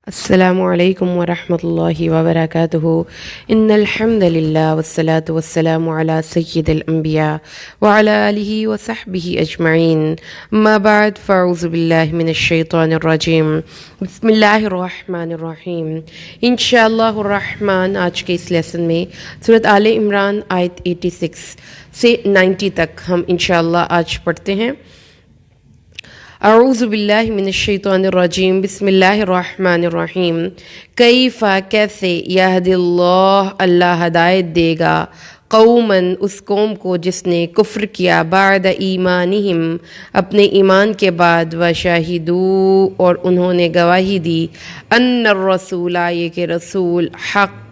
السلام علیکم ورحمۃ اللہ وبرکاتہ ان الحمد للہ والصلاة والسلام علی سید الانبیاء وعلی آلہ وصحبہ اجمعین اما بعد فاعوذ باللہ من الشیطان الرجیم بسم اللہ الرحمن الرحیم انشاءاللہ الرحمن آج کے اس لیسن میں سورۃ آل عمران آیت 86 سے 90 تک ہم انشاءاللہ آج پڑھتے ہیں۔ اعوذ باللہ من الشیطان الرجیم بسم اللہ الرحمن الرحیم کیف کیسے یہدی اللہ ہدایت دے گا قوماً اس قوم کو جس نے کفر کیا بعد ایمانہم اپنے ایمان کے بعد وشاہدوا اور انہوں نے گواہی دی ان الرسول یہ کہ رسول حق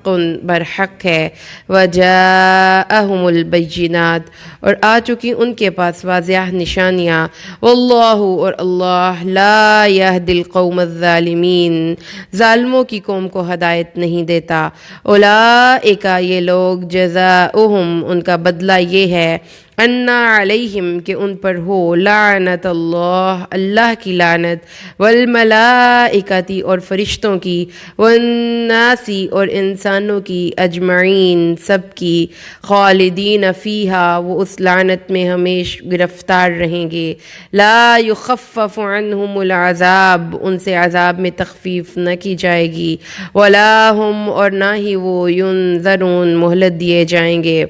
برحق ہے وجاءہم البینات اور آ چکی ان کے پاس واضح نشانیاں واللہ اور اللہ لا یہدی القوم الظالمین ظالموں کی قوم کو ہدایت نہیں دیتا۔ اولئک یہ لوگ جزاؤہم ان کا بدلہ یہ ہے انا علیہم کہ ان پر ہو لعنت اللہ کی لعنت والملائکتی اور فرشتوں کی والناسی اور انسانوں کی اجمعین سب کی خالدین فیہا وہ اس لعنت میں ہمیش گرفتار رہیں گے۔ لا یخفف عنہم العذاب ان سے عذاب میں تخفیف نہ کی جائے گی ولا ہم اور نہ ہی وہ ینظرون مہلت دیے جائیں گے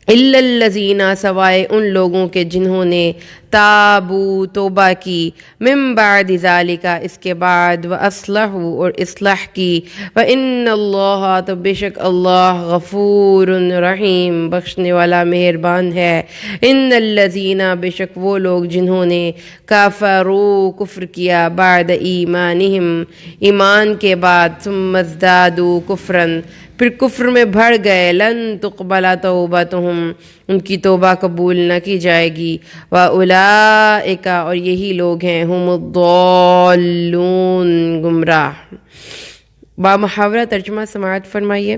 الا الذین سوائے ان لوگوں کے جنہوں نے تابو توبہ کی من بعد ذالک اس کے بعد واصلحوا اور اصلاح کی وان اللہ تو بے شک اللہ غفور رحیم بخشنے والا مہربان ہے۔ ان الذین بے شک وہ لوگ جنہوں نے کفروا کفر کیا بعد ایمانہم ایمان کے بعد ثم ازدادوا کفرا پھر کفر میں بڑھ گئے لن تقبل توبتہم ان کی توبہ قبول نہ کی جائے گی واولئک اور یہی لوگ ہیں ہم الضالون گمراہ۔ بامحاورہ ترجمہ سماعت فرمائیے۔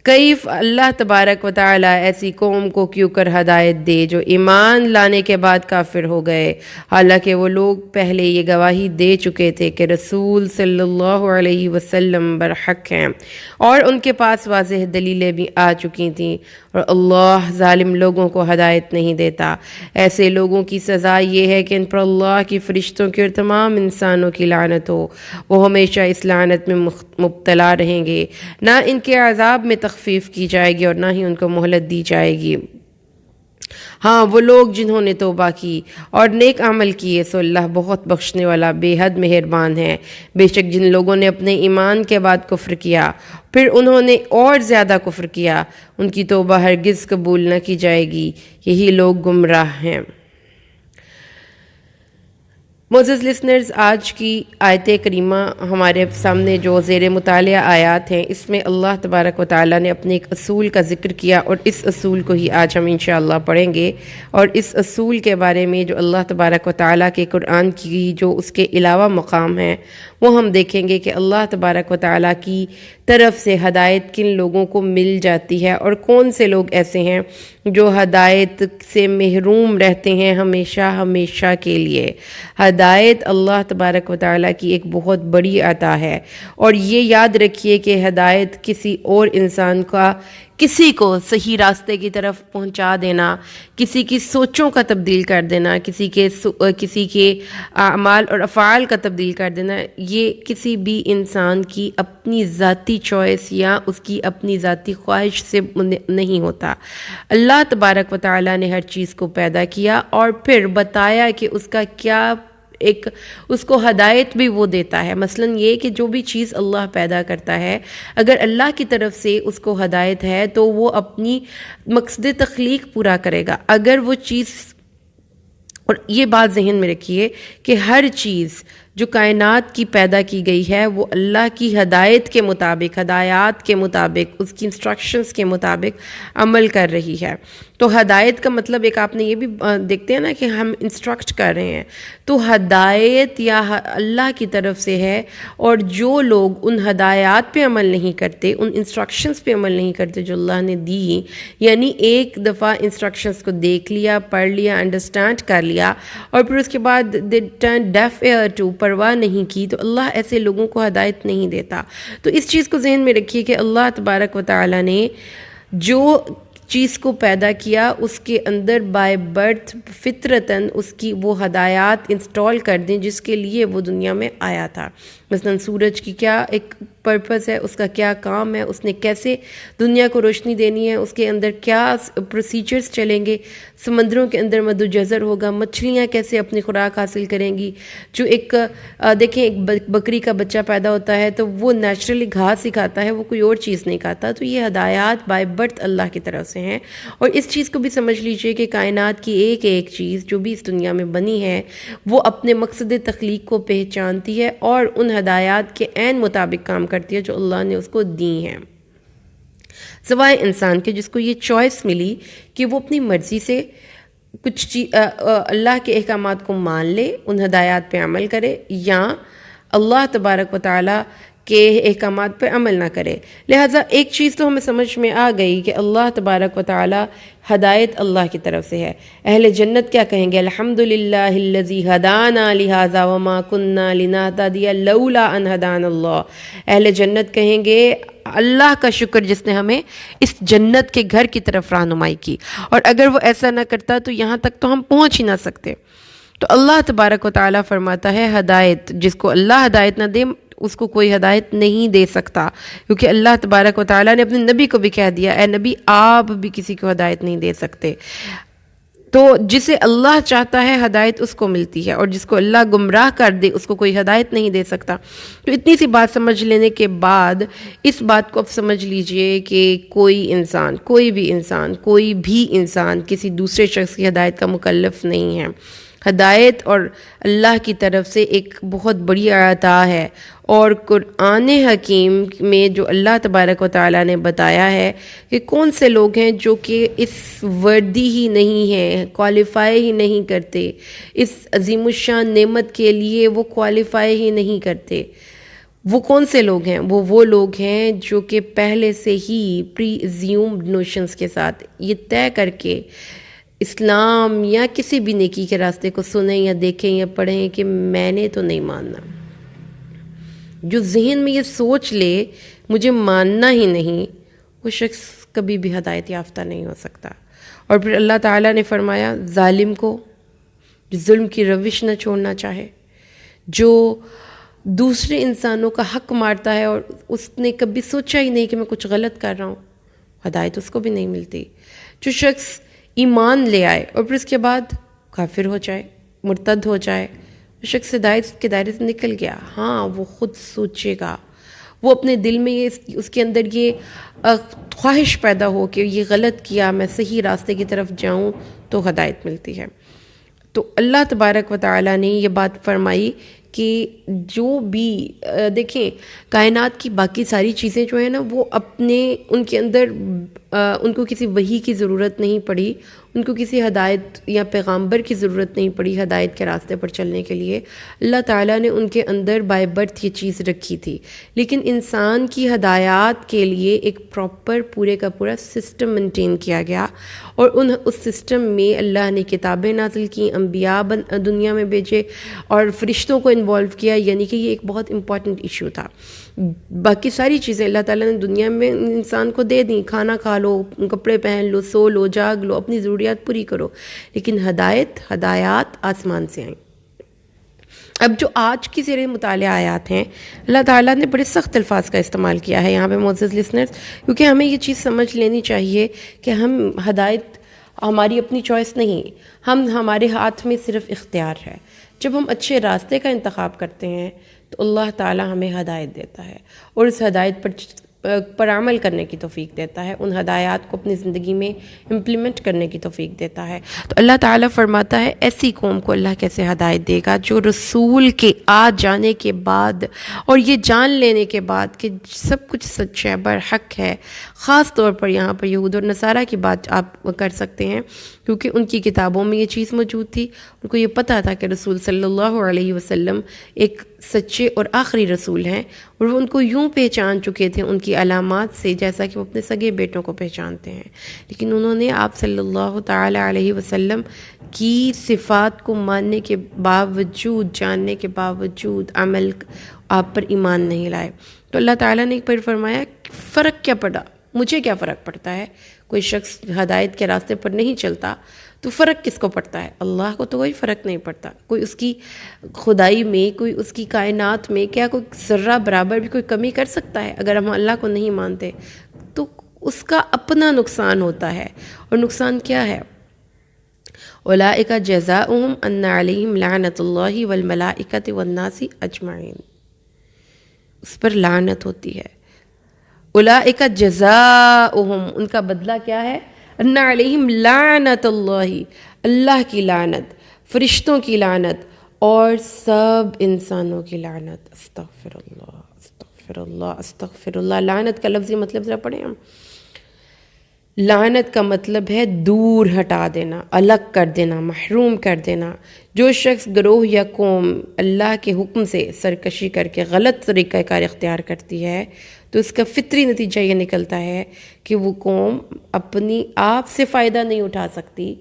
کیف اللہ تبارک و تعالی ایسی قوم کو کیوں کر ہدایت دے جو ایمان لانے کے بعد کافر ہو گئے حالانکہ وہ لوگ پہلے یہ گواہی دے چکے تھے کہ رسول صلی اللہ علیہ وسلم برحق ہیں اور ان کے پاس واضح دلیلیں بھی آ چکی تھیں اور اللہ ظالم لوگوں کو ہدایت نہیں دیتا۔ ایسے لوگوں کی سزا یہ ہے کہ ان پر اللہ کی فرشتوں کی اور تمام انسانوں کی لعنت ہو وہ ہمیشہ اس لعنت میں مبتلا رہیں گے نہ ان کے عذاب میں تخفیف کی جائے گی اور نہ ہی ان کو مہلت دی جائے گی۔ ہاں وہ لوگ جنہوں نے توبہ کی اور نیک عمل کیے سو اللہ بہت بخشنے والا بے حد مہربان ہے۔ بے شک جن لوگوں نے اپنے ایمان کے بعد کفر کیا پھر انہوں نے اور زیادہ کفر کیا ان کی توبہ ہرگز قبول نہ کی جائے گی یہی لوگ گمراہ ہیں۔ معزز لسنرز آج کی آیت کریمہ ہمارے سامنے جو زیر مطالعہ آیات ہیں اس میں اللہ تبارک و تعالیٰ نے اپنے ایک اصول کا ذکر کیا اور اس اصول کو ہی آج ہم انشاءاللہ پڑھیں گے اور اس اصول کے بارے میں جو اللہ تبارک و تعالیٰ کے قرآن کی جو اس کے علاوہ مقام ہیں وہ ہم دیکھیں گے کہ اللہ تبارک و تعالیٰ کی طرف سے ہدایت کن لوگوں کو مل جاتی ہے اور کون سے لوگ ایسے ہیں جو ہدایت سے محروم رہتے ہیں ہمیشہ ہمیشہ کے لیے۔ ہدایت اللہ تبارک و تعالیٰ کی ایک بہت بڑی عطا ہے اور یہ یاد رکھیے کہ ہدایت کسی اور انسان کا کسی کو صحیح راستے کی طرف پہنچا دینا کسی کی سوچوں کا تبدیل کر دینا کسی کے اعمال اور افعال کا تبدیل کر دینا یہ کسی بھی انسان کی اپنی ذاتی چوائس یا اس کی اپنی ذاتی خواہش سے نہیں ہوتا۔ اللہ تبارک و تعالیٰ نے ہر چیز کو پیدا کیا اور پھر بتایا کہ اس کا کیا اس کو ہدایت بھی وہ دیتا ہے۔ مثلاً یہ کہ جو بھی چیز اللہ پیدا کرتا ہے اگر اللہ کی طرف سے اس کو ہدایت ہے تو وہ اپنی مقصد تخلیق پورا کرے گا۔ اگر وہ چیز اور یہ بات ذہن میں رکھیے کہ ہر چیز جو کائنات کی پیدا کی گئی ہے وہ اللہ کی ہدایت کے مطابق ہدایات کے مطابق اس کی انسٹرکشنز کے مطابق عمل کر رہی ہے۔ تو ہدایت کا مطلب ایک آپ نے یہ بھی دیکھتے ہیں نا کہ ہم انسٹرکٹ کر رہے ہیں، تو ہدایت یا اللہ کی طرف سے ہے، اور جو لوگ ان ہدایات پہ عمل نہیں کرتے، ان انسٹرکشنز پہ عمل نہیں کرتے جو اللہ نے دی، یعنی ایک دفعہ انسٹرکشنز کو دیکھ لیا، پڑھ لیا، انڈرسٹینڈ کر لیا، اور پھر اس کے بعد دے ٹرن ڈیف ایئر ٹو، پرواہ نہیں کی، تو اللہ ایسے لوگوں کو ہدایت نہیں دیتا۔ تو اس چیز کو ذہن میں رکھیے کہ اللہ تبارک و تعالیٰ نے جو چیز کو پیدا کیا اس کے اندر بائی برتھ فطرتاً اس کی وہ ہدایات انسٹال کر دیں جس کے لیے وہ دنیا میں آیا تھا۔ مثلا سورج کی کیا ایک پرپس ہے، اس کا کیا کام ہے، اس نے کیسے دنیا کو روشنی دینی ہے، اس کے اندر کیا پروسیجرز چلیں گے، سمندروں کے اندر مد و جزر ہوگا، مچھلیاں کیسے اپنی خوراک حاصل کریں گی، جو ایک دیکھیں ایک بکری کا بچہ پیدا ہوتا ہے تو وہ نیچرلی گھاس ہی کھاتا ہے، وہ کوئی اور چیز نہیں کھاتا۔ تو یہ ہدایات بائی برتھ اللہ کی طرف سے ہیں، اور اس چیز کو بھی سمجھ لیجئے کہ کائنات کی ایک ایک چیز جو بھی اس دنیا میں بنی ہے وہ اپنے مقصد تخلیق کو پہچانتی ہے اور ان ہدایات کے عین مطابق کام کرتی ہے جو اللہ نے اس کو دی ہیں، سوائے انسان کے جس کو یہ چوائس ملی کہ وہ اپنی مرضی سے کچھ اللہ کے احکامات کو مان لے، ان ہدایات پہ عمل کرے، یا اللہ تبارک و تعالیٰ کے احکامات پہ عمل نہ کرے۔ لہٰذا ایک چیز تو ہمیں سمجھ میں آ گئی کہ اللہ تبارک و تعالیٰ ہدایت اللہ کی طرف سے ہے۔ اہل جنت کیا کہیں گے؟ الحمدللہ الذی ہدانا لہذا وما کننا لنہتدی لولا ان ہدانا اللہ۔ اہل جنت کہیں گے اللہ کا شکر جس نے ہمیں اس جنت کے گھر کی طرف رہنمائی کی، اور اگر وہ ایسا نہ کرتا تو یہاں تک تو ہم پہنچ ہی نہ سکتے۔ تو اللہ تبارک و تعالیٰ فرماتا ہے ہدایت جس کو اللہ ہدایت نہ دے اس کو کوئی ہدایت نہیں دے سکتا، کیونکہ اللہ تبارک و تعالیٰ نے اپنے نبی کو بھی کہہ دیا، اے نبی آپ بھی کسی کو ہدایت نہیں دے سکتے۔ تو جسے اللہ چاہتا ہے ہدایت اس کو ملتی ہے، اور جس کو اللہ گمراہ کر دے اس کو کوئی ہدایت نہیں دے سکتا۔ تو اتنی سی بات سمجھ لینے کے بعد اس بات کو اب سمجھ لیجئے کہ کوئی بھی انسان کسی دوسرے شخص کی ہدایت کا مکلف نہیں ہے۔ ہدایت اور اللہ کی طرف سے ایک بہت بڑی عطا ہے، اور قرآن حکیم میں جو اللہ تبارک و تعالیٰ نے بتایا ہے کہ کون سے لوگ ہیں جو کہ اس وردی ہی نہیں ہیں، کوالیفائی ہی نہیں کرتے، اس عظیم الشان نعمت کے لیے وہ کوالیفائی ہی نہیں کرتے، وہ کون سے لوگ ہیں؟ وہ لوگ ہیں جو کہ پہلے سے ہی پری ایزیومڈ نوشنز کے ساتھ یہ طے کر کے اسلام یا کسی بھی نیکی کے راستے کو سنیں یا دیکھیں یا پڑھیں کہ میں نے تو نہیں ماننا۔ جو ذہن میں یہ سوچ لے مجھے ماننا ہی نہیں، وہ شخص کبھی بھی ہدایت یافتہ نہیں ہو سکتا۔ اور پھر اللہ تعالیٰ نے فرمایا ظالم کو جو ظلم کی روش نہ چھوڑنا چاہے، جو دوسرے انسانوں کا حق مارتا ہے اور اس نے کبھی سوچا ہی نہیں کہ میں کچھ غلط کر رہا ہوں، ہدایت اس کو بھی نہیں ملتی۔ جو شخص ایمان لے آئے اور پھر اس کے بعد کافر ہو جائے، مرتد ہو جائے، شخص ہدایت کے دائرے سے نکل گیا۔ ہاں وہ خود سوچے گا، وہ اپنے دل میں اس کے اندر یہ خواہش پیدا ہو کہ یہ غلط کیا، میں صحیح راستے کی طرف جاؤں تو ہدایت ملتی ہے۔ تو اللہ تبارک و تعالیٰ نے یہ بات فرمائی کہ جو بھی دیکھیں کائنات کی باقی ساری چیزیں جو ہیں نا وہ ان کے اندر ان کو کسی وحی کی ضرورت نہیں پڑی، ان کو کسی ہدایت یا پیغامبر کی ضرورت نہیں پڑی ہدایت کے راستے پر چلنے کے لیے۔ اللہ تعالیٰ نے ان کے اندر بائی برتھ یہ چیز رکھی تھی، لیکن انسان کی ہدایات کے لیے ایک پراپر پورے کا پورا سسٹم مینٹین کیا گیا، اور اس سسٹم میں اللہ نے کتابیں نازل کی، انبیاء دنیا میں بھیجے اور فرشتوں کو انوالو کیا، یعنی کہ یہ ایک بہت امپورٹنٹ ایشو تھا۔ باقی ساری چیزیں اللہ تعالیٰ نے دنیا میں انسان کو دے دیں، کھانا کھا لو، کپڑے پہن لو، سو لو، جاگ لو، اپنی ضروریات پوری کرو، لیکن ہدایات آسمان سے آئیں۔ اب جو آج کی زیر مطالعہ آیات ہیں اللہ تعالیٰ نے بڑے سخت الفاظ کا استعمال کیا ہے یہاں پہ معزز لسنرز، کیونکہ ہمیں یہ چیز سمجھ لینی چاہیے کہ ہدایت ہماری اپنی چوائس نہیں، ہمارے ہاتھ میں صرف اختیار ہے۔ جب ہم اچھے راستے کا انتخاب کرتے ہیں تو اللہ تعالیٰ ہمیں ہدایت دیتا ہے، اور اس ہدایت پر پر عمل کرنے کی توفیق دیتا ہے، ان ہدایات کو اپنی زندگی میں امپلیمنٹ کرنے کی توفیق دیتا ہے۔ تو اللہ تعالیٰ فرماتا ہے ایسی قوم کو اللہ کیسے ہدایت دے گا جو رسول کے آ جانے کے بعد اور یہ جان لینے کے بعد کہ سب کچھ سچ ہے، برحق ہے۔ خاص طور پر یہاں پر یہود اور نصارہ کی بات آپ کر سکتے ہیں، کیونکہ ان کی کتابوں میں یہ چیز موجود تھی، ان کو یہ پتہ تھا کہ رسول صلی اللہ علیہ وسلم ایک سچے اور آخری رسول ہیں، اور وہ ان کو یوں پہچان چکے تھے ان کی علامات سے جیسا کہ وہ اپنے سگے بیٹوں کو پہچانتے ہیں، لیکن انہوں نے آپ صلی اللہ تعالی علیہ وسلم کی صفات کو ماننے کے باوجود، جاننے کے باوجود عمل آپ پر ایمان نہیں لائے۔ تو اللہ تعالیٰ نے پھر فرمایا فرق کیا پڑا، مجھے کیا فرق پڑتا ہے؟ کوئی شخص ہدایت کے راستے پر نہیں چلتا تو فرق کس کو پڑتا ہے؟ اللہ کو تو کوئی فرق نہیں پڑتا۔ کوئی اس کی خدائی میں، کوئی اس کی کائنات میں کیا کوئی ذرہ برابر بھی کوئی کمی کر سکتا ہے؟ اگر ہم اللہ کو نہیں مانتے تو اس کا اپنا نقصان ہوتا ہے، اور نقصان کیا ہے؟ اولئک جزاؤہم ان علیہم لعنۃ اللہ والملائکۃ والناس اجمعین، اس پر لعنت ہوتی ہے۔ اولئک جزاؤہم، ان کا بدلہ کیا ہے؟ ان علیہم لعنت اللہ، اللہ کی لعنت، فرشتوں کی لعنت، اور سب انسانوں کی لعنت۔ استغفر اللہ استغفر اللہ استغفر اللہ۔ لعنت کا لفظی مطلب ذرا پڑھیں ہم۔ لعنت کا مطلب ہے دور ہٹا دینا، الگ کر دینا، محروم کر دینا۔ جو شخص گروہ یا قوم اللہ کے حکم سے سرکشی کر کے غلط طریقہ کار اختیار کرتی ہے تو اس کا فطری نتیجہ یہ نکلتا ہے کہ وہ قوم اپنی آپ سے فائدہ نہیں اٹھا سکتی۔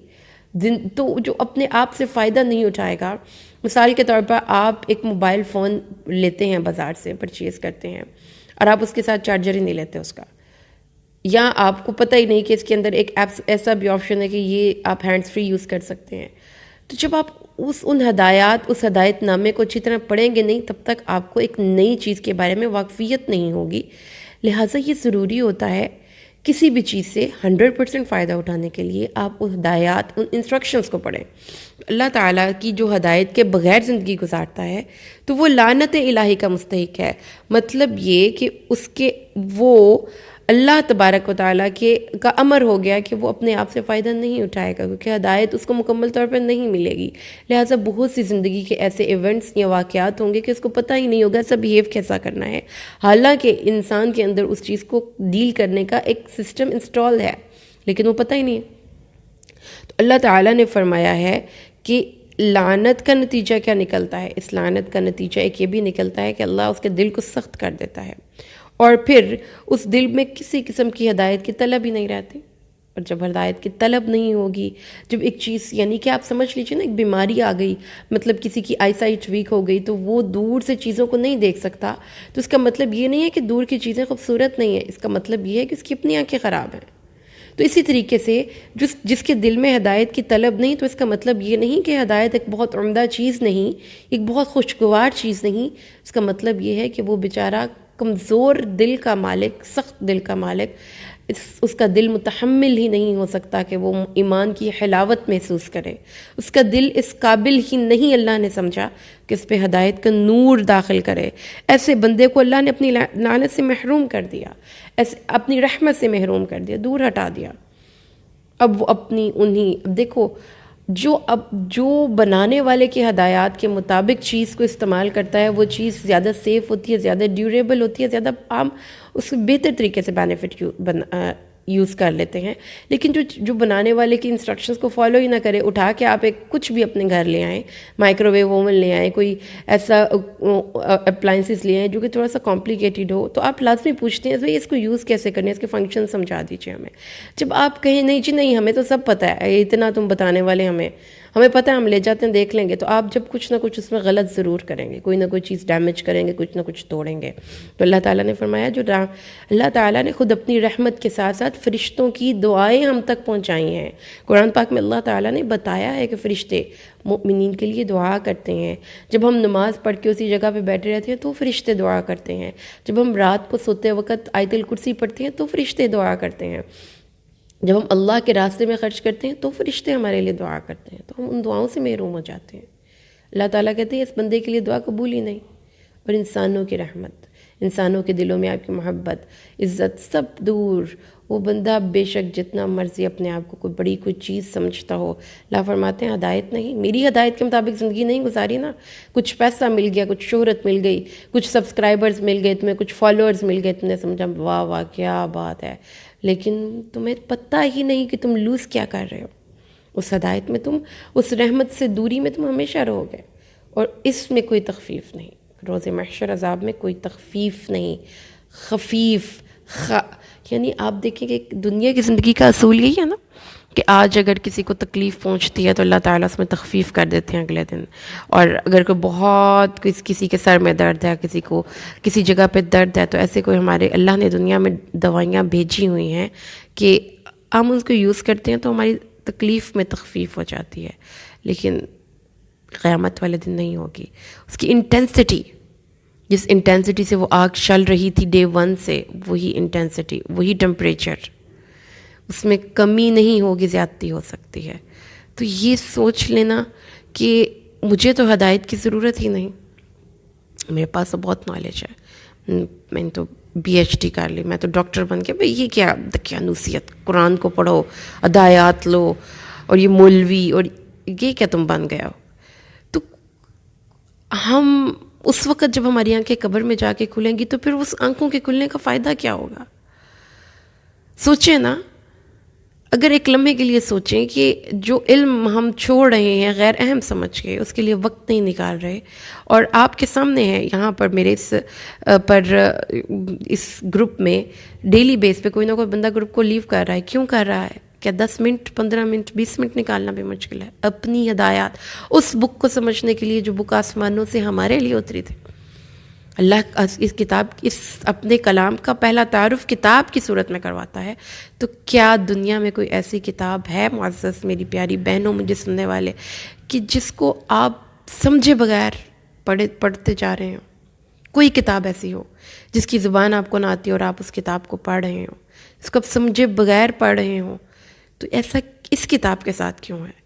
تو جو اپنے آپ سے فائدہ نہیں اٹھائے گا، مثال کے طور پر آپ ایک موبائل فون لیتے ہیں، بازار سے پرچیز کرتے ہیں، اور آپ اس کے ساتھ چارجر ہی نہیں لیتے اس کا، یا آپ کو پتہ ہی نہیں کہ اس کے اندر ایک ایپس ایسا بھی آپشن ہے کہ یہ آپ ہینڈز فری یوز کر سکتے ہیں۔ تو جب آپ ان ہدایات، اس ہدایت نامے کو اچھی طرح پڑھیں گے نہیں، تب تک آپ کو ایک نئی چیز کے بارے میں واقفیت نہیں ہوگی۔ لہٰذا یہ ضروری ہوتا ہے کسی بھی چیز سے 100% فائدہ اٹھانے کے لیے آپ ان ہدایات، ان انسٹرکشنز کو پڑھیں۔ اللہ تعالیٰ کی جو ہدایت کے بغیر زندگی گزارتا ہے تو وہ لعنت الہی کا مستحق ہے۔ مطلب یہ کہ اس کے وہ اللہ تبارک و تعالیٰ کا امر ہو گیا کہ وہ اپنے آپ سے فائدہ نہیں اٹھائے گا، کیونکہ ہدایت اس کو مکمل طور پر نہیں ملے گی۔ لہٰذا بہت سی زندگی کے ایسے ایونٹس یا واقعات ہوں گے کہ اس کو پتہ ہی نہیں ہوگا ایسا بیہیو کیسا کرنا ہے، حالانکہ انسان کے اندر اس چیز کو ڈیل کرنے کا ایک سسٹم انسٹال ہے، لیکن وہ پتہ ہی نہیں ہے۔ تو اللہ تعالیٰ نے فرمایا ہے کہ لعنت کا نتیجہ کیا نکلتا ہے؟ اس لعنت کا نتیجہ ایک یہ بھی نکلتا ہے کہ اللہ اس کے دل کو سخت کر دیتا ہے، اور پھر اس دل میں کسی قسم کی ہدایت کی طلب ہی نہیں رہتی۔ اور جب ہدایت کی طلب نہیں ہوگی، جب ایک چیز، یعنی کہ آپ سمجھ لیجیے نا، ایک بیماری آ گئی، مطلب کسی کی آئی سائٹ ویک ہو گئی تو وہ دور سے چیزوں کو نہیں دیکھ سکتا، تو اس کا مطلب یہ نہیں ہے کہ دور کی چیزیں خوبصورت نہیں ہیں، اس کا مطلب یہ ہے کہ اس کی اپنی آنکھیں خراب ہیں۔ تو اسی طریقے سے جس کے دل میں ہدایت کی طلب نہیں، تو اس کا مطلب یہ نہیں کہ ہدایت ایک بہت عمدہ چیز نہیں، ایک بہت خوشگوار چیز نہیں، اس کا مطلب یہ ہے کہ وہ بیچارہ کمزور دل کا مالک، سخت دل کا مالک، اس کا دل متحمل ہی نہیں ہو سکتا کہ وہ ایمان کی حلاوت محسوس کرے، اس کا دل اس قابل ہی نہیں اللہ نے سمجھا کہ اس پہ ہدایت کا نور داخل کرے۔ ایسے بندے کو اللہ نے اپنی لعنت سے محروم کر دیا، ایسے اپنی رحمت سے محروم کر دیا، دور ہٹا دیا۔ اب وہ اپنی اب دیکھو، جو بنانے والے کی ہدایات کے مطابق چیز کو استعمال کرتا ہے وہ چیز زیادہ سیف ہوتی ہے، زیادہ ڈیوریبل ہوتی ہے، زیادہ عام، اس کو بہتر طریقے سے بینیفٹ یوز کر لیتے ہیں۔ لیکن جو بنانے والے کی انسٹرکشنز کو فالو ہی نہ کرے، اٹھا کے آپ کچھ بھی اپنے گھر لے آئیں، مائکرو ویو اوون لے آئیں، کوئی ایسا اپلائنسز لے آئیں جو کہ تھوڑا سا کمپلیکیٹڈ ہو، تو آپ لازمی پوچھتے ہیں بھائی اس کو یوز کیسے کرنے ہے، اس کے فنکشن سمجھا دیجیے ہمیں۔ جب آپ کہیں نہیں جی نہیں ہمیں تو سب پتہ ہے، اتنا تم بتانے والے ہمیں پتہ ہے، ہم لے جاتے ہیں دیکھ لیں گے، تو آپ جب کچھ نہ کچھ اس میں غلط ضرور کریں گے، کوئی نہ کوئی چیز ڈیمیج کریں گے، کچھ نہ کچھ توڑیں گے۔ تو اللہ تعالیٰ نے فرمایا اللہ تعالیٰ نے خود اپنی رحمت کے ساتھ ساتھ فرشتوں کی دعائیں ہم تک پہنچائی ہیں۔ قرآن پاک میں اللہ تعالیٰ نے بتایا ہے کہ فرشتے مؤمنین کے لیے دعا کرتے ہیں۔ جب ہم نماز پڑھ کے اسی جگہ پہ بیٹھے رہتے ہیں تو فرشتے دعا کرتے ہیں۔ جب ہم رات کو سوتے وقت آیت الکرسی پڑھتے ہیں تو فرشتے دعا کرتے ہیں۔ جب ہم اللہ کے راستے میں خرچ کرتے ہیں تو فرشتے ہمارے لیے دعا کرتے ہیں، تو ہم ان دعاؤں سے محروم ہو جاتے ہیں۔ اللہ تعالیٰ کہتے ہیں اس بندے کے لیے دعا قبول ہی نہیں۔ اور انسانوں کی رحمت، انسانوں کے دلوں میں آپ کی محبت، عزت سب دور. وہ بندہ بے شک جتنا مرضی اپنے آپ کو کوئی بڑی کوئی چیز سمجھتا ہو، اللہ فرماتے ہیں ہدایت نہیں، میری ہدایت کے مطابق زندگی نہیں گزاری نا. کچھ پیسہ مل گیا، کچھ شہرت مل گئی، کچھ سبسکرائبرز مل گئے تمہیں، کچھ فالوورز مل گئے، تم نے سمجھا واہ واہ کیا بات ہے، لیکن تمہیں پتہ ہی نہیں کہ تم لوز کیا کر رہے ہو. اس ہدایت میں تم، اس رحمت سے دوری میں تم ہمیشہ رہو گے، اور اس میں کوئی تخفیف نہیں. روز محشر عذاب میں کوئی تخفیف نہیں، خفیف یعنی آپ دیکھیں کہ دنیا کی زندگی کا اصول یہی ہے نا کہ آج اگر کسی کو تکلیف پہنچتی ہے تو اللہ تعالیٰ اس میں تخفیف کر دیتے ہیں اگلے دن. اور اگر کوئی بہت کسی کے سر میں درد ہے، کسی کو کسی جگہ پہ درد ہے، تو ایسے کوئی ہمارے اللہ نے دنیا میں دوائیاں بھیجی ہوئی ہیں کہ ہم اس کو یوز کرتے ہیں تو ہماری تکلیف میں تخفیف ہو جاتی ہے. لیکن قیامت والے دن نہیں ہوگی. اس کی انٹینسٹی، جس انٹینسٹی سے وہ آگ چل رہی تھی ڈے 1 سے، وہی انٹینسٹی، وہی ٹمپریچر، اس میں کمی نہیں ہوگی، زیادتی ہو سکتی ہے. تو یہ سوچ لینا کہ مجھے تو ہدایت کی ضرورت ہی نہیں، میرے پاس تو بہت نالج ہے، میں نے تو PhD کر لی، میں تو ڈاکٹر بن کے، بھئی یہ کیا دقیانوسیت، قرآن کو پڑھو، ہدایات لو، اور یہ مولوی، اور یہ کیا تم بن گیا ہو. تو ہم اس وقت جب ہماری آنکھیں قبر میں جا کے کھلیں گی تو پھر اس آنکھوں کے کھلنے کا فائدہ کیا ہوگا؟ سوچیں نا، اگر ایک لمحے کے لیے سوچیں کہ جو علم ہم چھوڑ رہے ہیں غیر اہم سمجھ کے، اس کے لیے وقت نہیں نکال رہے، اور آپ کے سامنے ہے یہاں پر میرے اس گروپ میں ڈیلی بیس پہ کوئی نہ کوئی بندہ گروپ کو لیو کر رہا ہے. کیوں کر رہا ہے؟ کیا 10 منٹ، 15 منٹ، 20 منٹ نکالنا بھی مشکل ہے اپنی ہدایات، اس بک کو سمجھنے کے لیے جو بک آسمانوں سے ہمارے لیے اتری تھی. اللہ اس کتاب، اس اپنے کلام کا پہلا تعارف کتاب کی صورت میں کرواتا ہے. تو کیا دنیا میں کوئی ایسی کتاب ہے معزز میری پیاری بہنوں، مجھے سننے والے، کہ جس کو آپ سمجھے بغیر پڑھتے جا رہے ہوں؟ کوئی کتاب ایسی ہو جس کی زبان آپ کو نہ آتی اور آپ اس کتاب کو پڑھ رہے ہوں، اس کو آپ سمجھے بغیر پڑھ رہے ہوں؟ تو ایسا اس کتاب کے ساتھ کیوں ہے؟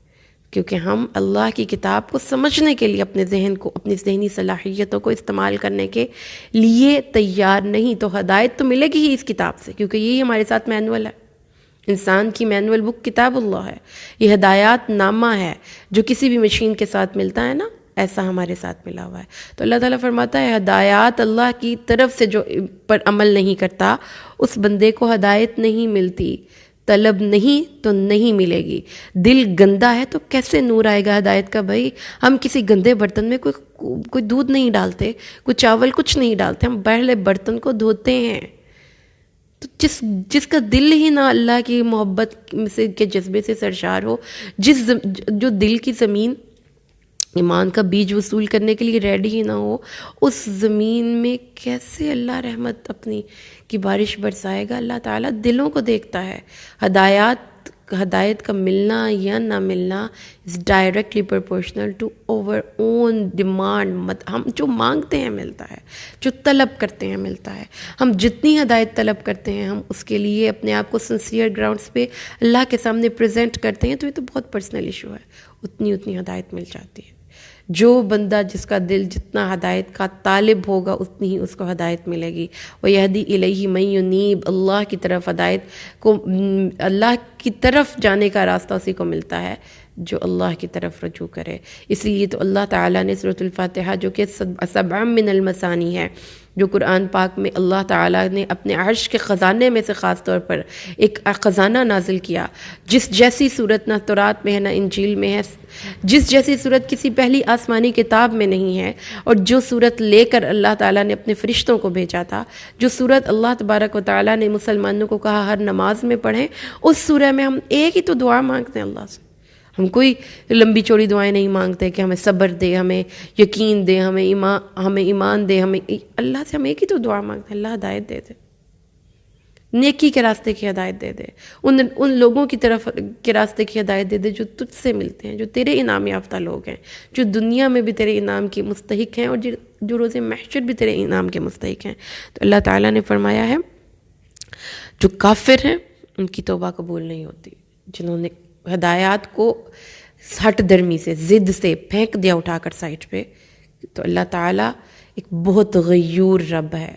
کیونکہ ہم اللہ کی کتاب کو سمجھنے کے لیے اپنے ذہن کو، اپنی ذہنی صلاحیتوں کو استعمال کرنے کے لیے تیار نہیں. تو ہدایت تو ملے گی ہی اس کتاب سے، کیونکہ یہی ہمارے ساتھ مینول ہے. انسان کی مینول بک کتاب اللہ ہے، یہ ہدایات نامہ ہے جو کسی بھی مشین کے ساتھ ملتا ہے نا، ایسا ہمارے ساتھ ملا ہوا ہے. تو اللہ تعالیٰ فرماتا ہے ہدایات اللہ کی طرف سے جو پر عمل نہیں کرتا اس بندے کو ہدایت نہیں ملتی. طلب نہیں تو نہیں ملے گی. دل گندا ہے تو کیسے نور آئے گا ہدایت کا؟ بھائی ہم کسی گندے برتن میں کوئی دودھ نہیں ڈالتے، کوئی چاول کچھ نہیں ڈالتے، ہم پہلے برتن کو دھوتے ہیں. تو جس کا دل ہی نہ اللہ کی محبت کے جذبے سے سرشار ہو، جو دل کی زمین ایمان کا بیج وصول کرنے کے لیے ریڈی ہی نہ ہو، اس زمین میں کیسے اللہ رحمت اپنی کی بارش برسائے گا؟ اللہ تعالیٰ دلوں کو دیکھتا ہے. ہدایت کا ملنا یا نہ ملنا is directly proportional to our own demand. ہم جو مانگتے ہیں ملتا ہے، جو طلب کرتے ہیں ملتا ہے. ہم جتنی ہدایت طلب کرتے ہیں، ہم اس کے لیے اپنے آپ کو سنسیئر گراؤنڈز پہ اللہ کے سامنے پریزنٹ کرتے ہیں، تو یہ تو بہت پرسنل ایشو ہے. اتنی ہدایت مل جاتی ہے. جو بندہ، جس کا دل جتنا ہدایت کا طالب ہوگا اتنی ہی اس کو ہدایت ملے گی. وَيَهْدِي إِلَيْهِ مَن يُنِيبُ، اللہ کی طرف ہدایت کو، اللہ کی طرف جانے کا راستہ اسی کو ملتا ہے جو اللہ کی طرف رجوع کرے. اس لیے تو اللہ تعالیٰ نے سورۃ الفاتحہ، جو کہ 7 من المثانی ہے، جو قرآن پاک میں اللہ تعالیٰ نے اپنے عرش کے خزانے میں سے خاص طور پر ایک خزانہ نازل کیا، جس جیسی صورت نہ تورات میں ہے نہ انجیل میں ہے، جس جیسی صورت کسی پہلی آسمانی کتاب میں نہیں ہے، اور جو صورت لے کر اللہ تعالیٰ نے اپنے فرشتوں کو بھیجا تھا، جو صورت اللہ تبارک و تعالیٰ نے مسلمانوں کو کہا ہر نماز میں پڑھیں، اس سورہ میں ہم ایک ہی تو دعا مانگتے ہیں اللہ سے. ہم کوئی لمبی چوڑی دعائیں نہیں مانگتے کہ ہمیں صبر دے، ہمیں یقین دے، ہمیں ایمان دے. ہمیں اللہ سے ہم ایک ہی تو دعا مانگتے ہیں، اللہ ہدایت دے دے، نیکی کے راستے کی ہدایت دے دے، ان لوگوں کی طرف کے راستے کی ہدایت دے دے جو تجھ سے ملتے ہیں، جو تیرے انعام یافتہ لوگ ہیں، جو دنیا میں بھی تیرے انعام کے مستحق ہیں، اور جو روز محشر بھی تیرے انعام کے مستحق ہیں. تو اللہ تعالیٰ نے فرمایا ہے جو کافر ہیں ان کی توبہ قبول نہیں ہوتی. جنہوں نے ہدایات کو ہٹ درمی سے، ضد سے پھینک دیا اٹھا کر سائٹ پہ، تو اللہ تعالیٰ ایک بہت غیور رب ہے،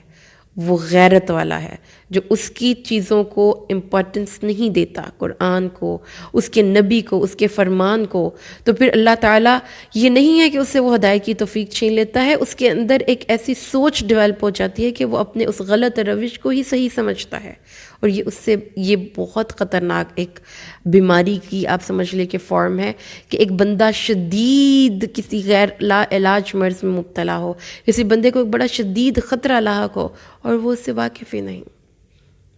وہ غیرت والا ہے، جو اس کی چیزوں کو امپورٹنس نہیں دیتا، قرآن کو، اس کے نبی کو، اس کے فرمان کو، تو پھر اللہ تعالیٰ یہ نہیں ہے کہ اس سے وہ ہدایت کی توفیق چھین لیتا ہے، اس کے اندر ایک ایسی سوچ ڈیولپ ہو جاتی ہے کہ وہ اپنے اس غلط روش کو ہی صحیح سمجھتا ہے، اور یہ بہت خطرناک ایک بیماری کی آپ سمجھ لیں کہ فارم ہے، کہ ایک بندہ شدید کسی غیر لا علاج مرض میں مبتلا ہو، کسی بندے کو ایک بڑا شدید خطرہ لاحق ہو اور وہ اس سے واقف ہی نہیں۔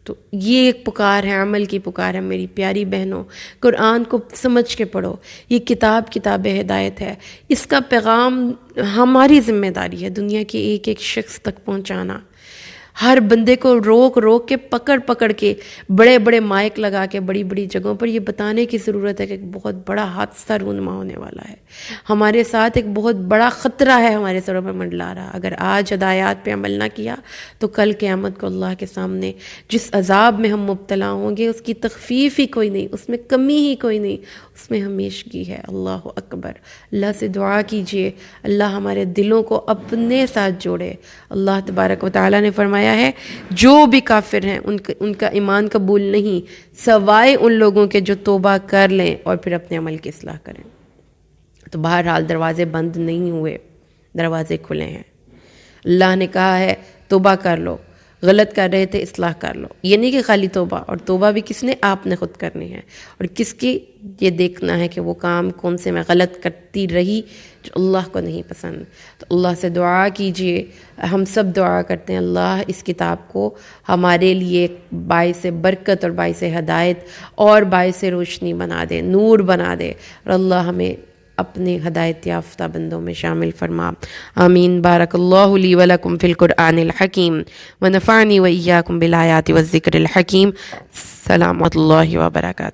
تو یہ ایک پکار ہے، عمل کی پکار ہے میری پیاری بہنوں، قرآن کو سمجھ کے پڑھو، یہ کتاب ہدایت ہے، اس کا پیغام ہماری ذمہ داری ہے دنیا کے ایک ایک شخص تک پہنچانا، ہر بندے کو روک کے پکڑ کے بڑے بڑے مائک لگا کے بڑی بڑی جگہوں پر یہ بتانے کی ضرورت ہے کہ ایک بہت بڑا حادثہ رونما ہونے والا ہے، ہمارے ساتھ ایک بہت بڑا خطرہ ہے ہمارے سروں پر منڈلا رہا، اگر آج ہدایات پہ عمل نہ کیا تو کل قیامت کو اللہ کے سامنے جس عذاب میں ہم مبتلا ہوں گے اس کی تخفیف ہی کوئی نہیں، اس میں کمی ہی کوئی نہیں، اس میں ہمیشگی ہے۔ اللہ اکبر، اللہ سے دعا کیجئے اللہ ہمارے دلوں کو اپنے ساتھ جوڑے۔ اللہ تبارک و تعالیٰ نے فرمایا ہے جو بھی کافر ہیں ان کا ایمان قبول نہیں سوائے ان لوگوں کے جو توبہ کر لیں اور پھر اپنے عمل کی اصلاح کریں۔ تو بہرحال دروازے بند نہیں ہوئے، دروازے کھلے ہیں، اللہ نے کہا ہے توبہ کر لو، غلط کر رہے تھے اصلاح کر لو، یہ نہیں کہ خالی توبہ، اور توبہ بھی کس نے؟ آپ نے خود کرنی ہے، اور کس کی؟ یہ دیکھنا ہے کہ وہ کام کون سے میں غلط کرتی رہی جو اللہ کو نہیں پسند۔ تو اللہ سے دعا کیجئے، ہم سب دعا کرتے ہیں اللہ اس کتاب کو ہمارے لیے باعث برکت اور باعث ہدایت اور باعث روشنی بنا دے، نور بنا دے، اور اللہ ہمیں اپنے ہدایت یافتہ بندوں میں شامل فرما، آمین۔ بارک اللہ لی ولکم فی القرآن الحکیم ونفعنی وإیاکم بالآیات والذکر الحکیم۔ السلام علیکم اللہ وبرکاتہ۔